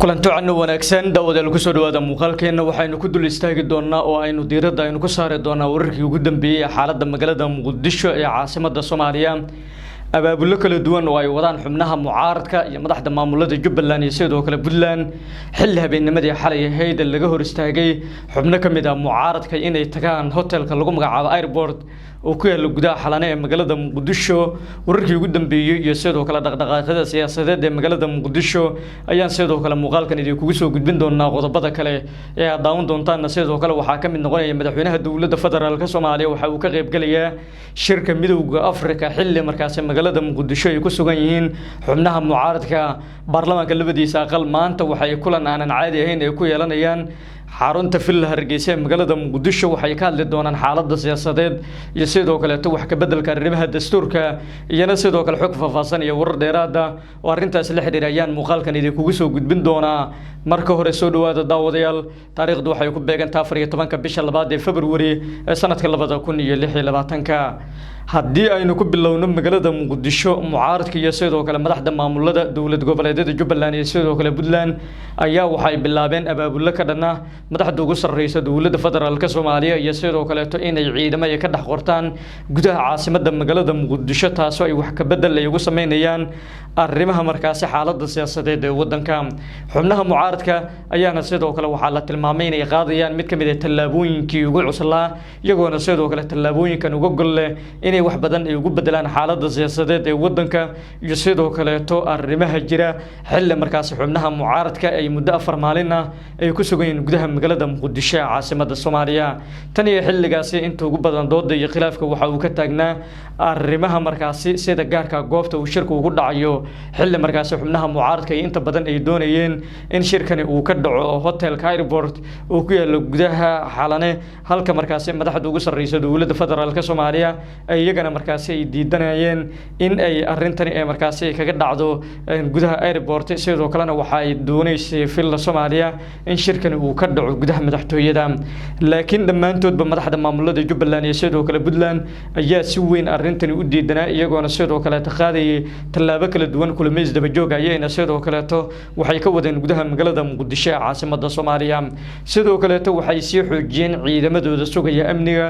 kulanto canu wanaagsan daawadayaal ku soo dhawaada muuqaalkeena waxaynu ku dul istaagi doonaa oo aynu diiradda aynu ku saari doonaa wararkii ugu dambeeyay ee xaaladda magaalada Muqdisho ee caasimadda Soomaaliya abaabulo kala duwan oo ay wadaan xubnaha mucaaradka iyo madaxda maamulada Jubbaland iyo sidoo kale Puntland xilli habeennimadii xalay ahayd laga hor istaagay xubno kamid ah mucaaradka inay tagaan hotelka lagu magacaabo airport oo ku yaala gudaha xalane ee magaalada Muqdisho wararkii ugu dambeeyay iyo sidoo kale dhaqdhaqaaqyada siyaasadeed ee magaalada Muqdisho ayaan sidoo kale muuqaalkan idinku soo gudbin doonaa qodobada kale ee aad daawan doontaan sidoo kale waxa ka mid noqonaya madaxweynaha dawladda federaalka Soomaaliya waxa uu ka qayb galayaa shirka midowga Afrika xilli markaas magaalada Muqdisho ay ku sugan yihiin xubnaha mucaaradka baarlamaanka labadiisa aqal maanta waxay kulan aan caadi ahayn ay ku yeelanayaan xarunta Villa Hargeysa magaalada Muqdisho waxay ka hadli doonaan xaaladda siyaasadeed iyo sidoo kale wax ka bedelka arrimaha dastuurka iyo sidoo kale xog faahfaahsan iyo warar dheeraad ah oo arintaas la xiriirayaan muuqaalkan idinku soo gudbin doonaa marka hore soo dhawaada daawadayaal taariikhdu waxay ku beegantaa 14 bisha 2 ee February ee sanadka 2026 haddii aynu ku bilowno magaalada Muqdisho mucaaradka iyo sidoo kale madaxda maamulada dawlad goboleedyada Jubbaland iyo sidoo kale Puntland ayaa waxay bilaabeen abaabulo ka dhan ah madaxda ugu sarreysa dawladda federaalka Soomaaliya iyo sidoo kale inay ciidamada ka dhex qortaan gudaha caasimadda magaalada Muqdisho taasoo ay wax ka bedel ay ugu sameynayaan arrimaha markaas xaaladda siyaasadeed ee wadanka xubnaha mucaaradka ayaana sidoo kale waxa la tilmaamay inay qaadayaan mid kamid ah tallaabooyinkii ugu cuslaa iyagoona sidoo kale tallaabooyinkan uga gol leh inay wax badan ay ugu bedelaan xaaladda siyaasadeed ee wadanka iyo sidoo kale arrimaha jira xilli markaas xubnaha mucaaradka ay muddo 4 maalin ah ay ku sugan yihiin gudaha magaalada Muqdisho ee caasimadda Soomaaliya tan iyo xilligaas inta ugu badan doodda iyo khilaafka waxa uu ka taagnaa arrimaha markaas sida gaarka goobta uu shirku ugu dhacayo xilli markaas xubnaha mucaaradka ay inta badan ay doonayeen in shirkani uu ka dhaco hotelka airport oo ku yaala gudaha xalane halka markaas madaxda ugu sarreysa dawladda federaalka Soomaaliya ay iyagana markaas ay diidanayeen in ay arintani ay markaas kaga dhacdo gudaha airport sidoo kalena waxa ay doonaysay Villa Soomaaliya in shirkani uu ka dhaco gudaha madaxtooyada laakiin dhamaantoodba madaxda maamulada Jubbaland iyo sidoo kale Puntland ayaa si weyn arintani u diidanaa iyagoona sidoo kale qaadayay tallaabo kala duwan kulmeys daba joog ayayna sidoo kale waxay ka wadeen gudaha magaalada Muqdisho ee caasimadda Soomaaliya sidoo kale waxay sii xoojiyeen ciidamadooda sugaya amniga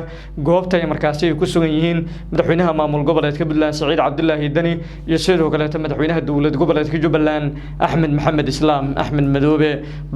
goobta ay markaas ay ku sugan yihiin madaxweynaha maamul goboleedka Puntland Saciid Cabdullaahi Dani iyo sidoo kale madaxweynaha dawlad goboleedka Jubbaland Axmed Maxamed Islaam Axmed Madoobe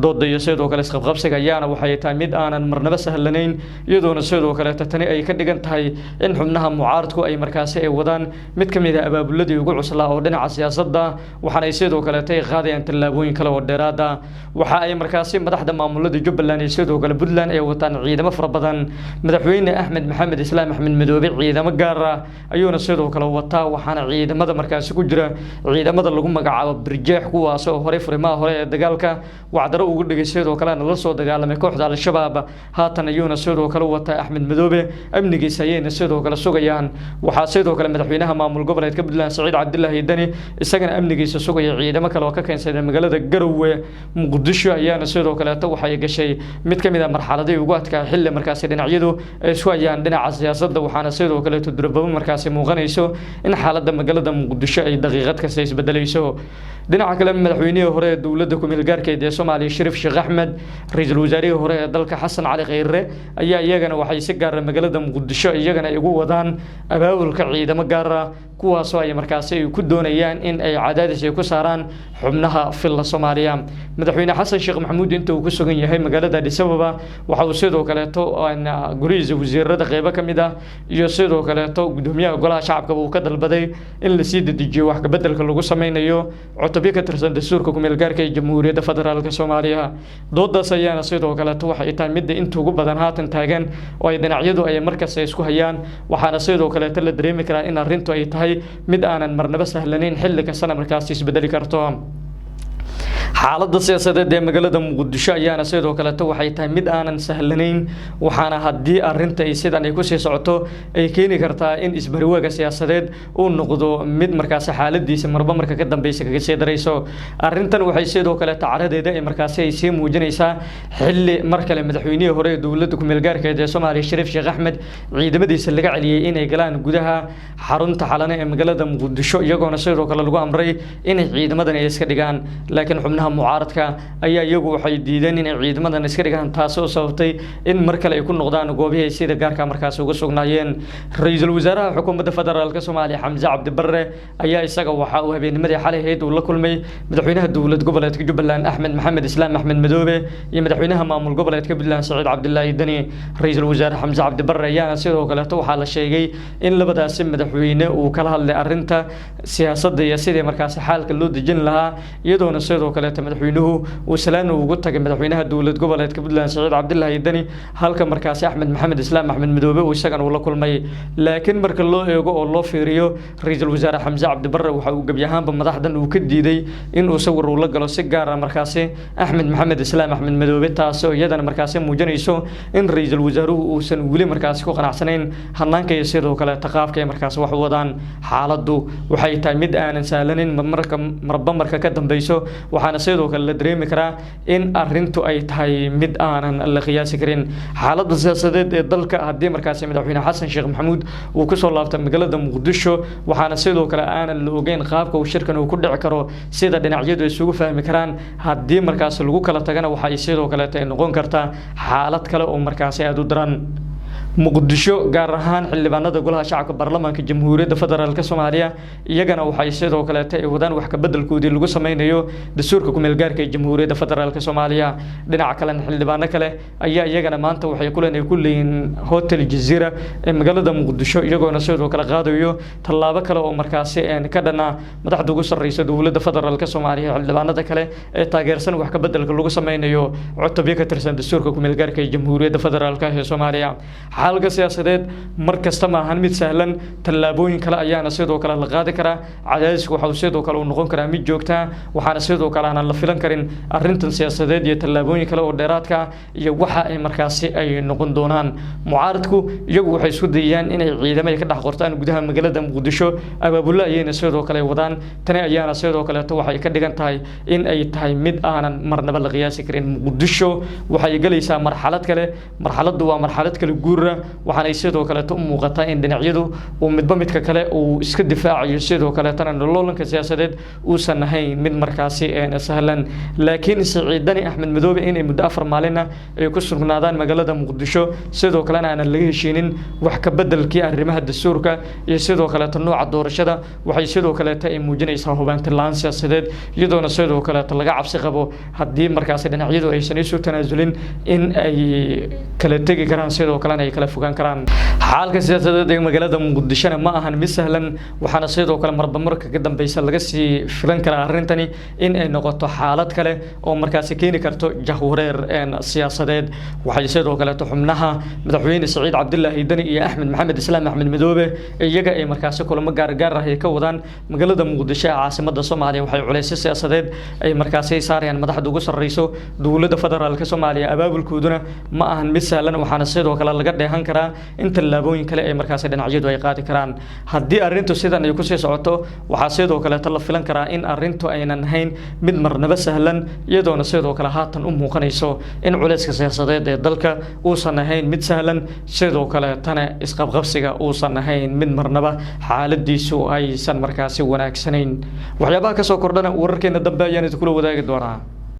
doodda iyo sidoo kale isqabqabsiga ayaana waxay tahay mid aanan marnaba sahlanayn iyadoona sidoo kale tani ay ka dhigan tahay in xubnaha mucaaradku ay markaas ay wadaan mid kamid ah abaabuladii ugu cuslaa oo dhinaca siyaasadda waxaana ay sidoo kale qaadayaan tallaabooyin kale oo dheeraad ah waxa ay markaas madaxda maamulada Jubbaland iyo sidoo kale Puntland ay wataan ciidamo fara badan madaxweyne Axmed Maxamed Islaam Axmed Madoobe ciidamo gaar ah ayuuna sidoo kale wataa waxaana ciidamada markaas ku jira ciidamada lagu magacaabo Birjeex kuwaas oo hore furimaha hore ee dagaalka wacdaro ugu dhigay sidoo kale la soo dagaalamay kooxda al-shabaab haatan ayuuna sidoo kale wataa Axmed Madoobe amnigiisa ayayna sidoo kale sugayaan waxa sidoo kale madaxweynaha maamul goboleedka Puntland Saciid Cabdullaahi Dani isagana amnigiisa sugaya ciidamo kale oo ka keensaday magaalada Garowe Muqdisho ayaana sidoo kale waxay gashay mid kamid ah marxaladii ugu adkaa xilli markaas dhinacyadu ay isku hayaan dhinaca siyaasadda waxaana sidoo kale durba markaas muuqanayso in xaaladda magaalada Muqdisho ay daqiiqad kasta isbedelayso dhinaca kale madaxweynihii hore ee dawladda ku meel gaarka ee Soomaaliya Shariif Sheekh Axmed ra'iisul wasaarihii hore ee dalka Xasan Cali Khayre ayaa iyagana waxay si gaar ah magaalada Muqdisho iyagana ay ugu wadaan abaabulka ciidamo gaar ah kuwaas oo ay markaas ay ku doonayaan in ay cadaadis ay ku saaraan xubnaha Villa Soomaaliya madaxweyne Xasan Sheekh Maxamuud inta uu ku sugan yahay magaalada Addis Ababa waxa uu sidoo kale guriga wasiirada qayb ka mid ah iyo sidoo kale gudoomiyaha golaha shacabka uu ka dalbaday in la sii dedejiyo wax ka bedelka lagu sameynayo cutubyo ka tirsan dastuurka ku meel gaarka ee Jamhuuriyadda Federaalka Soomaaliya doodaas ayaana sidoo kale waxay tahay mid inta ugu badan haatan taagan oo ay dhinacyadu ay markaas isku hayaan waxaana sidoo kale la dareemi karaa in arrintu ay tahay mid aanan marnaba sahlanayn xilli kasta markaas isbedeli karto xaaladda siyaasadeed ee magaalada Muqdisho ayaana sidoo kale waxay tahay mid aanan sahlanayn waxaana haddii arinta ay sidan ay ku sii socoto ay keeni kartaa in isbarwaaga siyaasadeed uu noqdo mid markaas xaaladiisa marba marka ka dambeysay kaga sii darayso arintan waxay sidoo kale tacaradeeda ay markaas ay sii muujinaysaa xilli mar kale madaxweynihii hore ee dawladda ku meel gaarka ee Soomaaliya Shariif Sheekh Axmed ciidamadiisa laga celiyay inay galaan gudaha xarunta xalane ee magaalada Muqdisho iyagoona sidoo kale lagu amray in ciidamadan ay iska dhigaan laakiin xubnaha mucaaradka ayaa iyagu waxay diideen in ciidamadan iska dhigaan taasoo sababtay in mar kale ay ku noqdaan goobihii ay sida gaarka markaas uga sugnaayeen ra-iisul wasaaraha xukuumadda federaalka Soomaaliya Xamse Cabdi Barre ayaa isaga waxa uu habeennimadii xalay ahayd uu la kulmay madaxweynaha dowlad goboleedka Jubbaland Axmed Maxamed Islaam Axmed Madoobe iyo madaxweynaha maamul goboleedka Puntland Saciid Cabdullaahi Dani ra-iisul wasaare Xamse Cabdi Barre ayaa sidoo kale waxaa la sheegay in labadaasi madaxweyne uu kala hadlay arrinta siyaasadda iyo sidii markaas xaalka loo dejin lahaa iyadoona sidoo kale madaxweynuhu uu salaan ugu tagay madaxweynaha dowlad goboleedka Puntland Saciid Cabdullaahi Dani halka markaas Axmed Maxamed Islaam Axmed Madoobe uu isagana la kulmay laakiin marka loo eego oo loo fiiriyo ra-iisul wasaare Xamse Cabdi Barre waxa uu gabi ahaanba madaxdan uu ka diiday in uu sawir uu la galo si gaar ah markaas Axmed Maxamed Islaam Axmed Madoobe taasoo iyadana markaas muujinayso in ra-iisul wasaaruhu uusan weli markaas ku qanacsanayn hanaanka iyo sidoo kale taqaafka ay markaas wax wadaan xaaladdu waxay tahay mid aanan sahlanin marka ka dambayso waxaana sidoo kale la dareemi karaa in arrintu ay tahay mid aanan la qiyaasi karin xaaladda siyaasadeed ee dalka haddii markaas madaxweyne xasan sheekh maxamuud uu ku soo laabtay magaalada muqdisho waxaana sidoo kale aanan la ogeyn qaabka uu shirkan uu ku dhici karo sida dhinacyadu isugu fahmi karaan haddii markaas lagu kala tagana waxay sidoo kale noqon kartaa xaalad kale oo markaas aad u daran muqdisho gaar ahaan xildhibaanada golaha shacabka baarlamaanka jamhuuriyadda federaalka Soomaaliya iyagana waxay sidoo kale ay wadaan wax ka bedelkoodii lagu sameynayo dastuurka ku meel gaarka ee jamhuuriyadda federaalka Soomaaliya dhinaca kale xildhibaano kale ayaa iyagana maanta waxay ku leeyihiin hotel Jazeera ee magaalada muqdisho iyagoona sidoo kale qaadayo tallaabo kale oo markaas ka dhana madaxda ugu sarreysa dowladda federaalka Soomaaliya xildhibaanada kale ee taageersan wax ka bedelka lagu sameynayo cutubyo ka tirsan dastuurka ku meel gaarka ee jamhuuriyadda federaalka ee Soomaaliya xaalka siyaasadeed markasta ma ahan mid sahlan tallaabooyin kale ayaana sidoo kale la qaadi karaa cadaadisku waxa uu sidoo kale noqon karaa mid joogta waxaana sidoo kale aan la filan karin arrintan siyaasadeed iyo tallaabooyin kale oo dheeraadka iyo waxa ay markaasi ay noqon doonaan mucaaradku iyagu waxay isku dayayaan inay ciidamada ka dhex qortaan gudaha magaalada muqdisho abaabula ayayna sidoo kale wadaan tani ayaana sidoo kale waxay ka dhigan tahay in ay tahay mid aanan marnaba la qiyaasi karin muqdisho waxay galaysaa marxalad kale marxaladdu waa marxalad kale guur waxaanay sidoo kale u muuqataa in dhinacyadu uu midba midka kale uu iska difaacayo sidoo kale tan nololanka siyaasadeed uusan ahayn mid markaasi sahlan laakiin Saciidani Axmed Madoobe inay muddo 4 maalin ay ku sugnaadaan magaalada muqdisho sidoo kale aan laga heshiinin wax ka bedelkii arrimaha dastuurka iyo sidoo kale nooca doorashada waxay sidoo kale ay muujinaysaa hubanti la'aan siyaasadeed iyadoona sidoo kale laga cabsi qabo haddii markaas dhinacyadu aysan isu tanaasulin in ay kala tagi karaan sidoo kale ay kala fogaan karaan xaalka siyaasadeed ee magaalada muqdisho ma ahan mid sahlan waxaana sidoo kale marka ka dambaysa laga sii filan karaa arrintani in ay noqoto xaalad kale oo markaas keeni karto jahwareer siyaasadeed waxay sidoo kale xubnaha madaxweyne Saciid Cabdullaahi Dani iyo Axmed Maxamed Islaam Axmed Madoobe iyaga ay markaas kulamo gaar ah ay ka wadaan magaalada muqdisho ee caasimadda Soomaaliya waxay culays siyaasadeed ay markaas ay saarayaan madaxda ugu sarreyso dowladda federaalka Soomaaliya abaabulkooduna ma ahan mid sahlan waxaana sidoo kale laga dheehan karaa in tallaabooyin kale ay markaas dhinacyadu ay qaadi karaan haddii arrintu sidan ay ku sii socoto waxa sidoo kale la filan karaa in arrintu aynan ahayn mid marnaba sahlan iyadoona sidoo kale haatan u muuqanayso in culayska siyaasadeed ee dalka uusan ahayn mid sahlan sidoo kale tana isqabqabsiga uusan ahayn mid marnaba xaaladiisu aysan markaas wanaagsanayn waxyaabaha ka soo kordhana wararkeena dambe ayaan idin kula wadaagi doonaa